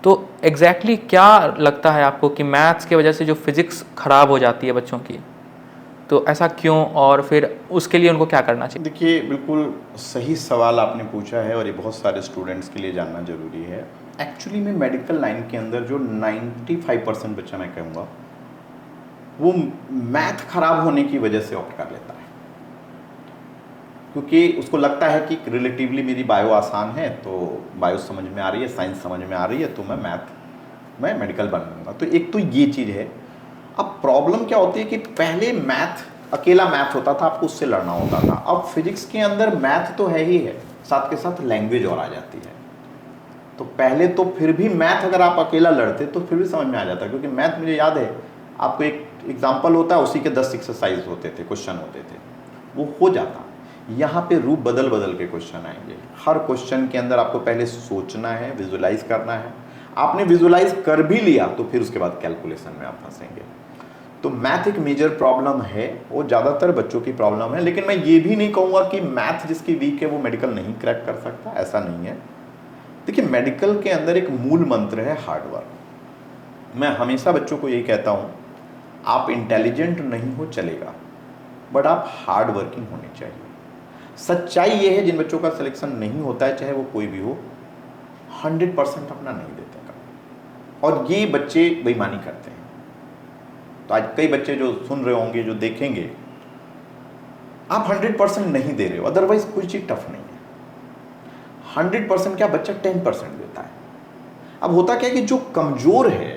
तो एग्जैक्टली क्या लगता है आपको कि मैथ्स की वजह से जो फिज़िक्स ख़राब हो जाती है बच्चों की, तो ऐसा क्यों, और फिर उसके लिए उनको क्या करना चाहिए? देखिए, बिल्कुल सही सवाल आपने पूछा है और ये बहुत सारे स्टूडेंट्स के लिए जानना ज़रूरी है। एक्चुअली में मेडिकल लाइन के अंदर जो 95% बच्चा मैं कहूँगा वो मैथ खराब होने की वजह से ऑप्ट कर लेता है, क्योंकि उसको लगता है कि रिलेटिवली मेरी बायो आसान है, तो बायो समझ में आ रही है, साइंस समझ में आ रही है, तो मैं मेडिकल बन लूँगा। तो एक तो ये चीज़ है। अब प्रॉब्लम क्या होती है कि पहले मैथ अकेला मैथ होता था, आपको उससे लड़ना होता था। अब फिजिक्स के अंदर मैथ तो है ही है, साथ के साथ लैंग्वेज और आ जाती है। तो पहले तो फिर भी मैथ अगर आप अकेला लड़ते तो फिर भी समझ में आ जाता, क्योंकि मैथ मुझे याद है, आपको एक एग्जाम्पल होता है, उसी के 10 एक्सरसाइज होते थे, क्वेश्चन होते थे, वो हो जाता। यहाँ पे रूप बदल बदल के क्वेश्चन आएंगे। हर क्वेश्चन के अंदर आपको पहले सोचना है, विजुलाइज करना है। आपने विजुलाइज कर भी लिया तो फिर उसके बाद कैलकुलेशन में आप फंसेंगे। तो मैथ एक मेजर प्रॉब्लम है, वो ज़्यादातर बच्चों की प्रॉब्लम है। लेकिन मैं ये भी नहीं कहूँगा कि मैथ जिसकी वीक है वो मेडिकल नहीं क्रैक कर सकता, ऐसा नहीं है। देखिए, मेडिकल के अंदर एक मूल मंत्र है हार्डवर्क। मैं हमेशा बच्चों को यही कहता हूँ, आप इंटेलिजेंट नहीं हो चलेगा, बट आप हार्ड वर्किंग होने चाहिए। सच्चाई ये है, जिन बच्चों का सिलेक्शन नहीं होता है, चाहे वो कोई भी हो, 100% अपना नहीं देते का, और ये बच्चे बेईमानी करते हैं। तो आज कई बच्चे जो सुन रहे होंगे, जो देखेंगे, आप 100% नहीं दे रहे हो, अदरवाइज कोई चीज टफ नहीं है। 100% क्या, बच्चा 10% देता है। अब होता क्या है कि जो कमजोर है,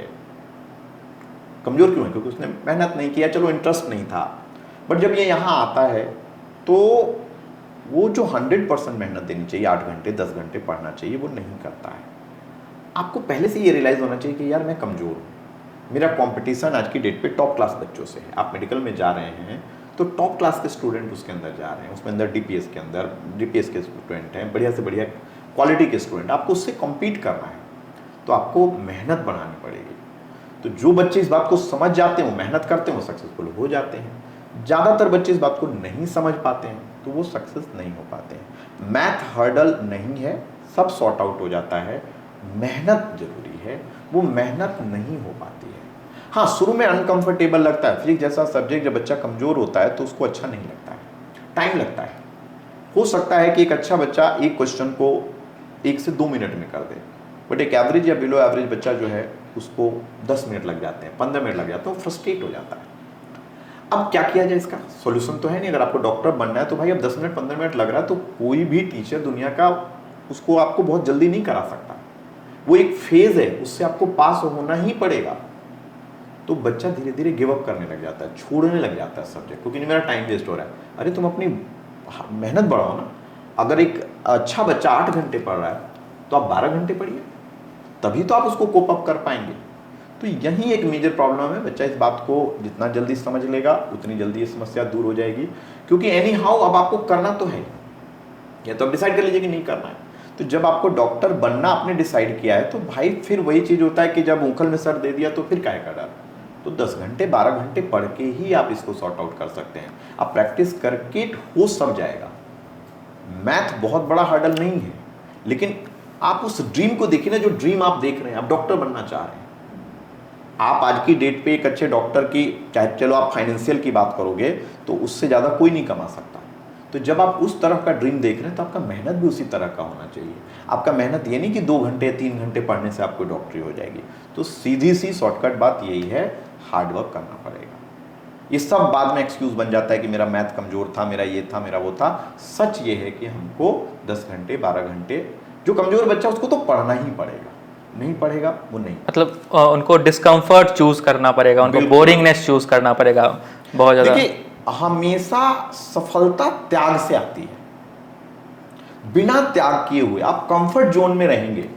कमजोर क्यों है? क्योंकि उसने मेहनत नहीं किया, चलो इंटरेस्ट नहीं था, बट जब ये यहाँ आता है तो वो जो 100% मेहनत देनी चाहिए, 8 घंटे 10 घंटे पढ़ना चाहिए, वो नहीं करता है। आपको पहले से ये रियलाइज होना चाहिए कि यार मैं कमजोर हूँ, मेरा कंपटीशन आज की डेट पे टॉप क्लास बच्चों से है। आप मेडिकल में जा रहे हैं तो टॉप क्लास के स्टूडेंट उसके अंदर जा रहे हैं, उसमें अंदर डीपीएस के स्टूडेंट हैं, बढ़िया से बढ़िया क्वालिटी के स्टूडेंट, आपको उससे कम्पीट करना है, तो आपको मेहनत बढ़ानी पड़ेगी। तो जो बच्चे इस बात को समझ जाते हैं, वो मेहनत करते हैं, वो सक्सेसफुल हो जाते हैं। ज़्यादातर बच्चे इस बात को नहीं समझ पाते हैं, तो वो सक्सेस नहीं हो पाते हैं। मैथ हर्डल नहीं है, सब सॉर्ट आउट हो जाता है। मेहनत जरूरी है, वो मेहनत नहीं हो पाती है। हाँ, शुरू में अनकंफर्टेबल लगता है। फिजिक्स जैसा सब्जेक्ट जब बच्चा कमजोर होता है तो उसको अच्छा नहीं लगता है, टाइम लगता है। हो सकता है कि एक अच्छा बच्चा एक क्वेश्चन को 1 से 2 मिनट में कर दे, बट एक एवरेज या बिलो एवरेज बच्चा जो है उसको 10 मिनट लग जाते हैं, 15 मिनट लग जाते हैं, वो फ्रस्ट्रेट हो जाता है। अब क्या किया जाए? इसका सॉल्यूशन तो है नहीं। अगर आपको डॉक्टर बनना है तो भाई अब 10 मिनट 15 मिनट लग रहा है तो कोई भी टीचर दुनिया का उसको आपको बहुत जल्दी नहीं करा सकता। वो एक फेज है, उससे आपको पास होना ही पड़ेगा। तो बच्चा धीरे धीरे गिव अप करने लग जाता है, छोड़ने लग जाता है सब्जेक्ट, क्योंकि नहीं, मेरा टाइम वेस्ट हो रहा है। अरे तुम अपनी मेहनत बढ़ाओ ना। अगर एक अच्छा बच्चा 8 घंटे पढ़ रहा है तो आप 12 घंटे पढ़िए, तभी तो आप उसको कोप अप कर पाएंगे। तो यही एक मेजर प्रॉब्लम है। बच्चा इस बात को जितना जल्दी समझ लेगा उतनी जल्दी ये समस्या दूर हो जाएगी, क्योंकि एनी हाउ अब आपको करना तो है, या तो आप डिसाइड कर लीजिए कि नहीं करना है। तो जब आपको डॉक्टर बनना आपने डिसाइड किया है तो भाई फिर वही चीज़ होता है कि जब उंगल में सर दे दिया तो फिर काय का डर। तो 10 घंटे 12 घंटे पढ़ के ही आप इसको सॉर्ट आउट कर सकते हैं। आप प्रैक्टिस करके हो सब जाएगा। मैथ बहुत बड़ा हर्डल नहीं है, लेकिन आप उस ड्रीम को देखिए ना, जो ड्रीम आप देख रहे हैं, आप डॉक्टर बनना चाह रहे हैं। आप आज की डेट पे एक अच्छे डॉक्टर की, चाहे चलो आप फाइनेंशियल की बात करोगे तो उससे ज़्यादा कोई नहीं कमा सकता। तो जब आप उस तरह का ड्रीम देख रहे हैं तो आपका मेहनत भी उसी तरह का होना चाहिए। आपका मेहनत ये नहीं कि 2 घंटे 3 घंटे पढ़ने से आपको डॉक्टरी हो जाएगी। तो सीधी सी शॉर्टकट बात यही है, हार्डवर्क करना पड़ेगा। ये सब बाद में एक्सक्यूज बन जाता है कि मेरा मैथ कमजोर था, मेरा ये था, मेरा वो था। सच ये है कि हमको 10 घंटे 12 घंटे, जो कमजोर बच्चा उसको तो पढ़ना ही पड़ेगा, नहीं पढ़ेगा वो नहीं। मतलब उनको डिस्कम्फर्ट चूज करना पड़ेगा, उनको बोरिंगनेस चूज करना पड़ेगा बहुत ज़्यादा। देखिए, हमेशा सफलता त्याग से आती है। बिना त्याग किए हुए आप कंफर्ट जोन में रहेंगे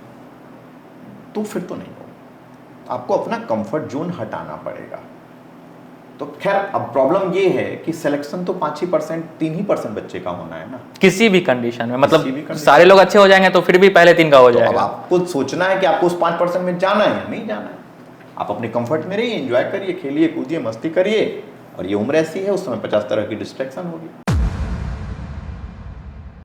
तो फिर तो नहीं होगा। आपको अपना कंफर्ट जोन हटाना पड़ेगा। तो खैर, अब प्रॉब्लम ये है कि सिलेक्शन तो 5% 3% बच्चे का होना है ना, किसी भी कंडीशन में। मतलब सारे लोग अच्छे हो जाएंगे तो फिर भी पहले 3 का हो जाएगा। अब आपको सोचना है कि आपको उस 5% में जाना है या नहीं जाना है। आप अपने कंफर्ट में रहिए, एंजॉय करिए, खेलिए कूदिए, मस्ती करिए। और ये उम्र ऐसी है, उस समय 50 तरह की डिस्ट्रैक्शन होगी।